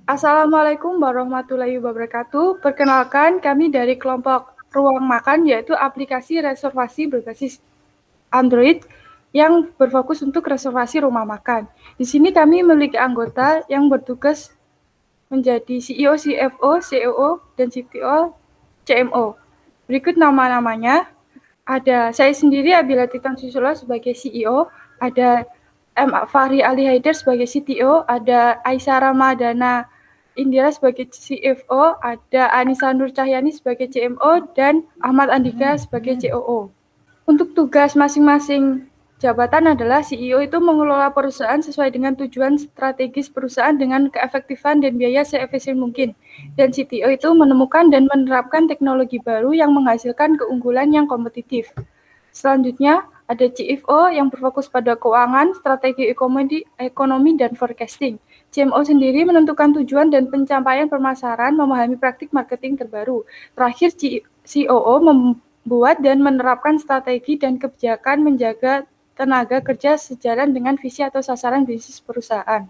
Assalamualaikum warahmatullahi wabarakatuh. Perkenalkan, kami dari kelompok Ruang Makan, yaitu aplikasi reservasi berbasis Android yang berfokus untuk reservasi rumah makan. Di sini kami memiliki anggota yang bertugas menjadi CEO, CFO, COO, dan CTO, CMO. Berikut nama-namanya. Ada saya sendiri, Abila Titan Susilo sebagai CEO, ada M. Fahri Ali Haider sebagai CTO, ada Aisyah Ramadana Indira sebagai CFO, ada Anissa Nur Cahyani sebagai CMO, dan Ahmad Andika sebagai COO. Untuk tugas masing-masing jabatan adalah CEO itu mengelola perusahaan sesuai dengan tujuan strategis perusahaan dengan keefektifan dan biaya seefisien mungkin. Dan CTO itu menemukan dan menerapkan teknologi baru yang menghasilkan keunggulan yang kompetitif. Selanjutnya, ada CFO yang berfokus pada keuangan, strategi ekonomi, dan forecasting. CMO sendiri menentukan tujuan dan pencapaian pemasaran, memahami praktik marketing terbaru. Terakhir, COO membuat dan menerapkan strategi dan kebijakan menjaga tenaga kerja sejalan dengan visi atau sasaran bisnis perusahaan.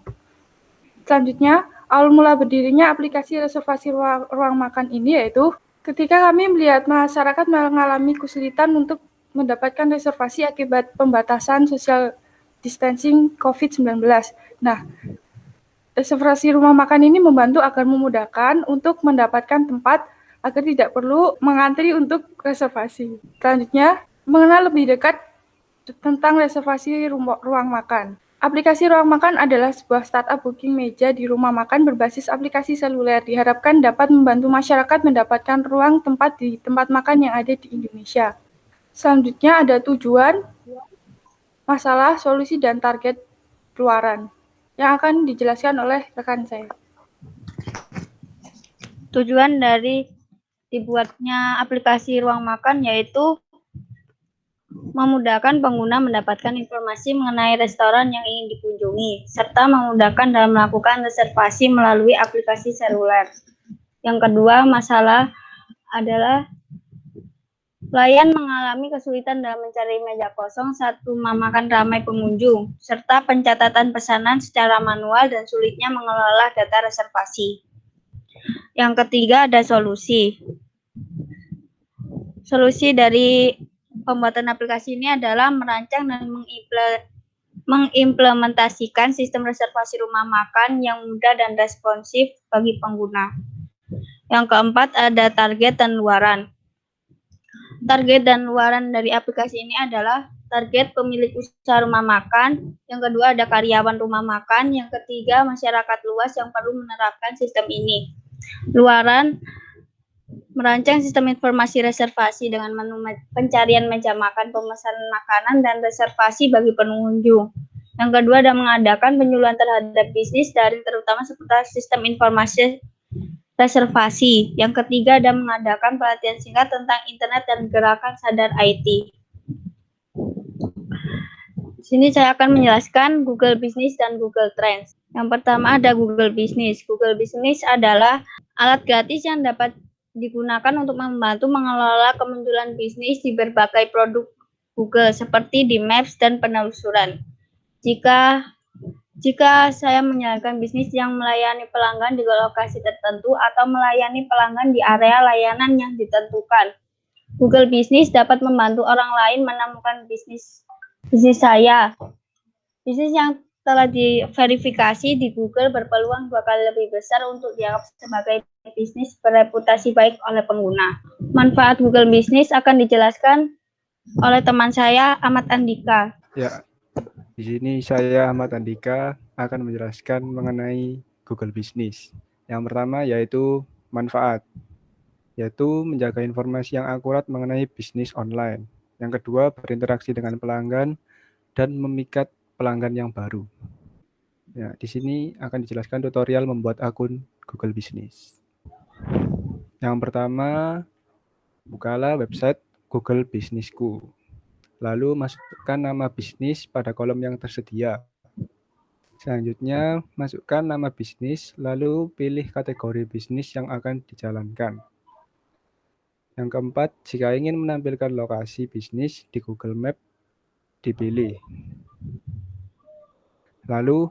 Selanjutnya, awal mula berdirinya aplikasi reservasi ruang makan ini yaitu ketika kami melihat masyarakat mengalami kesulitan untuk mendapatkan reservasi akibat pembatasan social distancing COVID-19. Nah, reservasi rumah makan ini membantu agar memudahkan untuk mendapatkan tempat agar tidak perlu mengantri untuk reservasi. Selanjutnya, mengenal lebih dekat tentang reservasi ruang makan. Aplikasi Ruang Makan adalah sebuah startup booking meja di rumah makan berbasis aplikasi seluler. Diharapkan dapat membantu masyarakat mendapatkan ruang tempat di tempat makan yang ada di Indonesia. Selanjutnya ada tujuan, masalah, solusi, dan target keluaran yang akan dijelaskan oleh rekan saya. Tujuan dari dibuatnya aplikasi Ruang Makan yaitu memudahkan pengguna mendapatkan informasi mengenai restoran yang ingin dikunjungi, serta memudahkan dalam melakukan reservasi melalui aplikasi seluler. Yang kedua, masalah adalah pelayan mengalami kesulitan dalam mencari meja kosong saat rumah makan ramai pengunjung, serta pencatatan pesanan secara manual dan sulitnya mengelola data reservasi. Yang ketiga, ada solusi. Solusi dari pembuatan aplikasi ini adalah merancang dan mengimplementasikan sistem reservasi rumah makan yang mudah dan responsif bagi pengguna. Yang keempat, ada target dan luaran. Target dan luaran dari aplikasi ini adalah target pemilik usaha rumah makan, yang kedua ada karyawan rumah makan, yang ketiga masyarakat luas yang perlu menerapkan sistem ini. Luaran merancang sistem informasi reservasi dengan menu pencarian meja makan, pemesanan makanan, dan reservasi bagi pengunjung. Yang kedua ada mengadakan penyuluhan terhadap bisnis daring terutama seputar sistem informasi reservasi. Yang ketiga ada mengadakan pelatihan singkat tentang internet dan gerakan sadar IT. Di sini saya akan menjelaskan Google Business dan Google Trends. Yang pertama ada Google Business. Google Business adalah alat gratis yang dapat digunakan untuk membantu mengelola kemunculan bisnis di berbagai produk Google seperti di Maps dan penelusuran. Jika saya menjalankan bisnis yang melayani pelanggan di lokasi tertentu atau melayani pelanggan di area layanan yang ditentukan, Google Business dapat membantu orang lain menemukan bisnis saya. Bisnis yang telah diverifikasi di Google berpeluang 2 kali lebih besar untuk dianggap sebagai bisnis bereputasi baik oleh pengguna. Manfaat Google Business akan dijelaskan oleh teman saya, Ahmad Andika. Ya, di sini saya Ahmad Andika akan menjelaskan mengenai Google Business. Yang pertama yaitu manfaat, yaitu menjaga informasi yang akurat mengenai bisnis online. Yang kedua, berinteraksi dengan pelanggan dan memikat pelanggan yang baru. Ya, di sini akan dijelaskan tutorial membuat akun Google Business. Yang pertama, bukalah website Google Businessku. Lalu masukkan nama bisnis pada kolom yang tersedia. Selanjutnya, masukkan nama bisnis, lalu pilih kategori bisnis yang akan dijalankan. Yang keempat, jika ingin menampilkan lokasi bisnis di Google Map, dipilih. Lalu,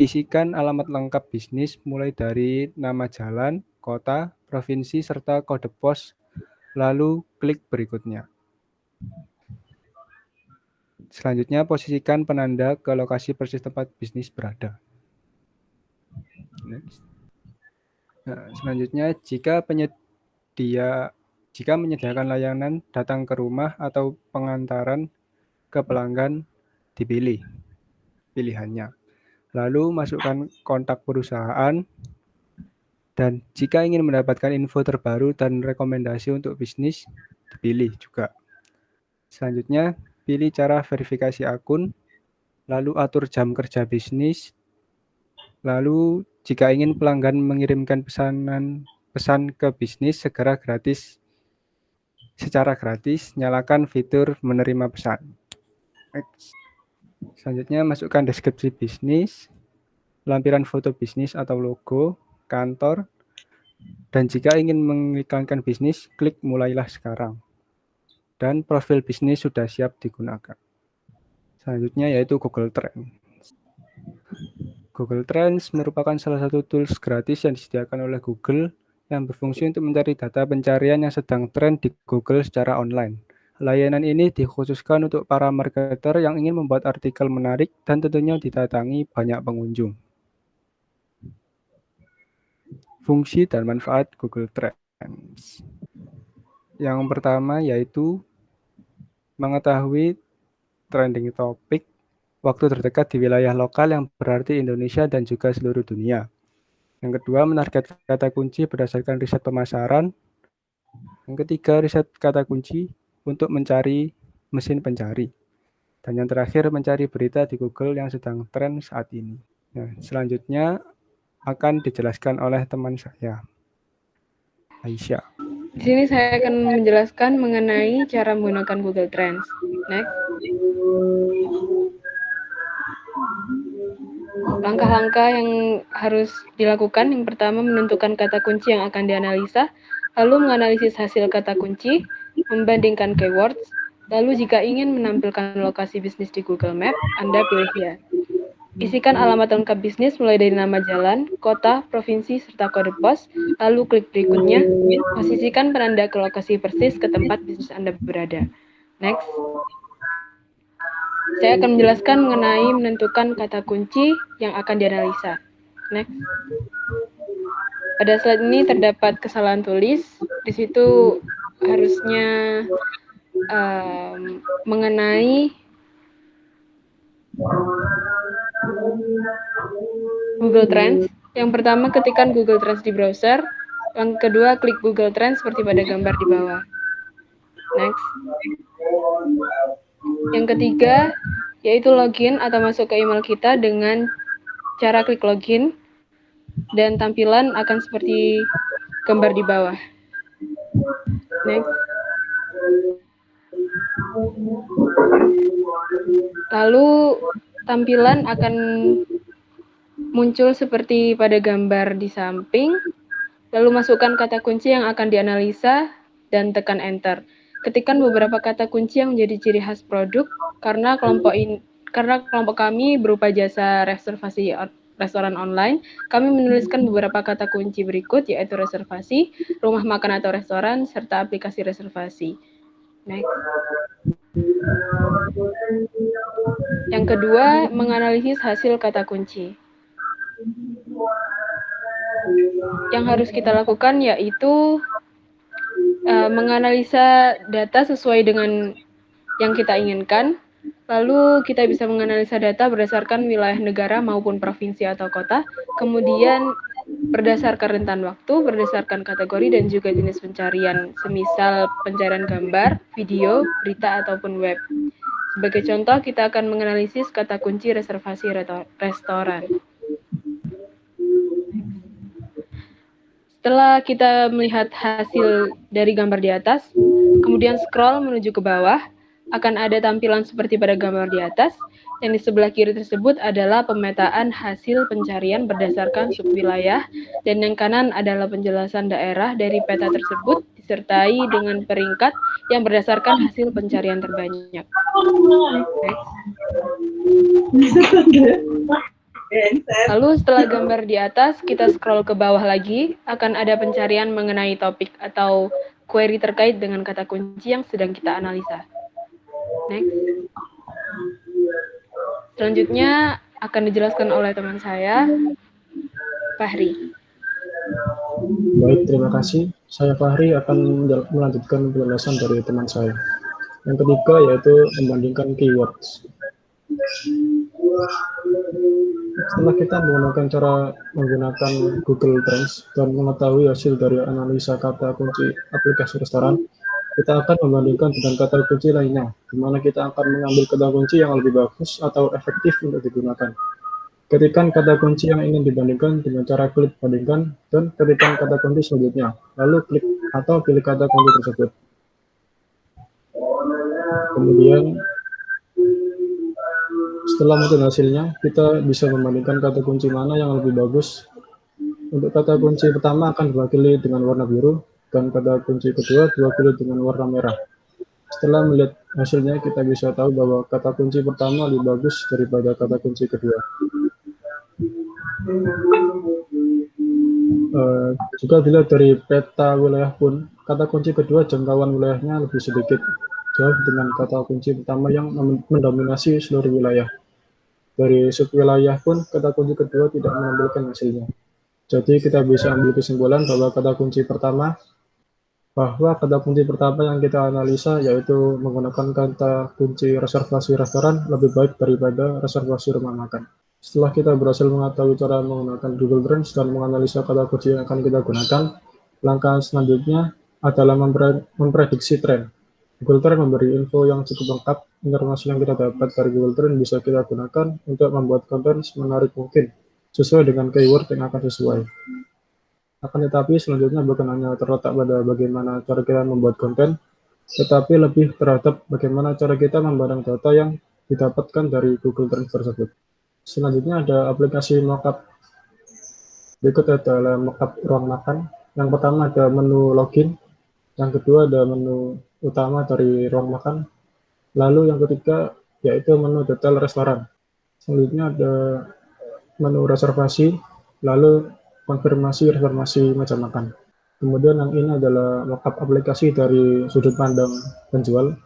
Isikan alamat lengkap bisnis mulai dari nama jalan, kota, provinsi, serta kode pos, lalu klik berikutnya. Selanjutnya, posisikan penanda ke lokasi persis tempat bisnis berada. Next. Nah, selanjutnya, jika menyediakan layanan datang ke rumah atau pengantaran ke pelanggan, dipilih pilihannya. Lalu masukkan kontak perusahaan, dan jika ingin mendapatkan info terbaru dan rekomendasi untuk bisnis, dipilih juga. Selanjutnya, pilih cara verifikasi akun, lalu atur jam kerja bisnis, lalu jika ingin pelanggan mengirimkan pesan ke bisnis secara gratis, nyalakan fitur menerima pesan. Next. Selanjutnya, masukkan deskripsi bisnis, lampiran foto bisnis atau logo, kantor, dan jika ingin mengiklankan bisnis, klik mulailah sekarang. Dan profil bisnis sudah siap digunakan. Selanjutnya yaitu Google Trends. Google Trends merupakan salah satu tools gratis yang disediakan oleh Google yang berfungsi untuk mencari data pencarian yang sedang tren di Google secara online. Layanan ini dikhususkan untuk para marketer yang ingin membuat artikel menarik dan tentunya didatangi banyak pengunjung. Fungsi dan manfaat Google Trends. Yang pertama yaitu mengetahui trending topik waktu terdekat di wilayah lokal yang berarti Indonesia dan juga seluruh dunia. Yang kedua, menarget kata kunci berdasarkan riset pemasaran. Yang ketiga, riset kata kunci untuk mencari mesin pencari. Dan yang terakhir, mencari berita di Google yang sedang tren saat ini. Nah, selanjutnya akan dijelaskan oleh teman saya, Aisyah. Di sini saya akan menjelaskan mengenai cara menggunakan Google Trends. Next. Langkah-langkah yang harus dilakukan, yang pertama menentukan kata kunci yang akan dianalisa, lalu menganalisis hasil kata kunci, membandingkan keywords, lalu jika ingin menampilkan lokasi bisnis di Google Map, Anda pilih ya. Isikan alamat lengkap bisnis mulai dari nama jalan, kota, provinsi, serta kode pos, lalu klik berikutnya, posisikan penanda ke lokasi persis ke tempat bisnis Anda berada. Next. Saya akan menjelaskan mengenai menentukan kata kunci yang akan dianalisa. Next. Pada slide ini terdapat kesalahan tulis. Di situ harusnya mengenai Google Trends. Yang pertama, ketikkan Google Trends di browser. Yang kedua, klik Google Trends seperti pada gambar di bawah. Next. Yang ketiga, yaitu login atau masuk ke email kita dengan cara klik login. Dan tampilan akan seperti gambar di bawah. Next. Lalu tampilan akan muncul seperti pada gambar di samping. Lalu masukkan kata kunci yang akan dianalisa dan tekan enter. Ketikkan beberapa kata kunci yang menjadi ciri khas produk karena kelompok kami berupa jasa reservasi restoran online. Kami menuliskan beberapa kata kunci berikut, yaitu reservasi, rumah makan atau restoran, serta aplikasi reservasi. Next. Yang kedua, menganalisis hasil kata kunci. Yang harus kita lakukan yaitu menganalisa data sesuai dengan yang kita inginkan. Lalu kita bisa menganalisa data berdasarkan wilayah negara maupun provinsi atau kota. Kemudian berdasarkan rentan waktu, berdasarkan kategori dan juga jenis pencarian, semisal pencarian gambar, video, berita, ataupun web. Sebagai contoh, kita akan menganalisis kata kunci reservasi restoran. Setelah kita melihat hasil dari gambar di atas, kemudian scroll menuju ke bawah, akan ada tampilan seperti pada gambar di atas. Yang di sebelah kiri tersebut adalah pemetaan hasil pencarian berdasarkan subwilayah, dan yang kanan adalah penjelasan daerah dari peta tersebut, disertai dengan peringkat yang berdasarkan hasil pencarian terbanyak. Lalu setelah gambar di atas, kita scroll ke bawah lagi, akan ada pencarian mengenai topik atau query terkait dengan kata kunci yang sedang kita analisa. Next. Selanjutnya akan dijelaskan oleh teman saya, Fahri. Baik, terima kasih. Saya Fahri akan melanjutkan penjelasan dari teman saya. Yang ketiga yaitu membandingkan keywords. Setelah kita menggunakan Google Trends dan mengetahui hasil dari analisa kata kunci aplikasi restoran, kita akan membandingkan dengan kata kunci lainnya, di mana kita akan mengambil kata kunci yang lebih bagus atau efektif untuk digunakan. Ketikkan kata kunci yang ingin dibandingkan dengan cara klik bandingkan dan ketikkan kata kunci selanjutnya, lalu klik atau pilih kata kunci tersebut. Kemudian setelah muncul hasilnya, kita bisa membandingkan kata kunci mana yang lebih bagus. Untuk kata kunci pertama akan diwakili dengan warna biru, dan kata kunci kedua diwakili dengan warna merah. Setelah melihat hasilnya, kita bisa tahu bahwa kata kunci pertama lebih bagus daripada kata kunci kedua. Juga dilihat dari peta wilayah pun, kata kunci kedua jangkauan wilayahnya lebih sedikit, jauh dengan kata kunci pertama yang mendominasi seluruh wilayah. Dari subwilayah pun, kata kunci kedua tidak menampilkan hasilnya. Jadi kita bisa ambil kesimpulan bahwa kata kunci pertama yang kita analisa yaitu menggunakan kata kunci reservasi restoran lebih baik daripada reservasi rumah makan. Setelah kita berhasil mengetahui cara menggunakan Google Trends dan menganalisa kata kunci yang akan kita gunakan, langkah selanjutnya adalah memprediksi tren. Google Trends memberi info yang cukup lengkap. Informasi yang kita dapat dari Google Trends bisa kita gunakan untuk membuat konten semenarik mungkin, sesuai dengan keyword yang akan sesuai. Akan tetapi selanjutnya bukan hanya terletak pada bagaimana cara kita membuat konten, tetapi lebih terhadap bagaimana cara kita membarang data yang didapatkan dari Google Trends tersebut. Selanjutnya ada aplikasi mockup. Berikut adalah mockup ruang makan. Yang pertama ada menu login, yang kedua ada menu utama dari ruang makan, lalu yang ketiga yaitu menu detail restoran. Selanjutnya ada menu reservasi, lalu konfirmasi reservasi meja makan. Kemudian yang ini adalah mockup aplikasi dari sudut pandang penjual.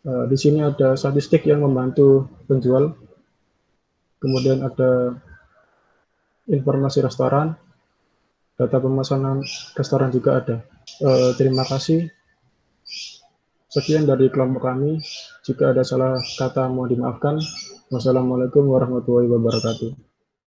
Di sini ada statistik yang membantu penjual. Kemudian ada informasi restoran, data pemesanan restoran juga ada. Terima kasih. Sekian dari kelompok kami. Jika ada salah kata mohon dimaafkan. Wassalamualaikum warahmatullahi wabarakatuh.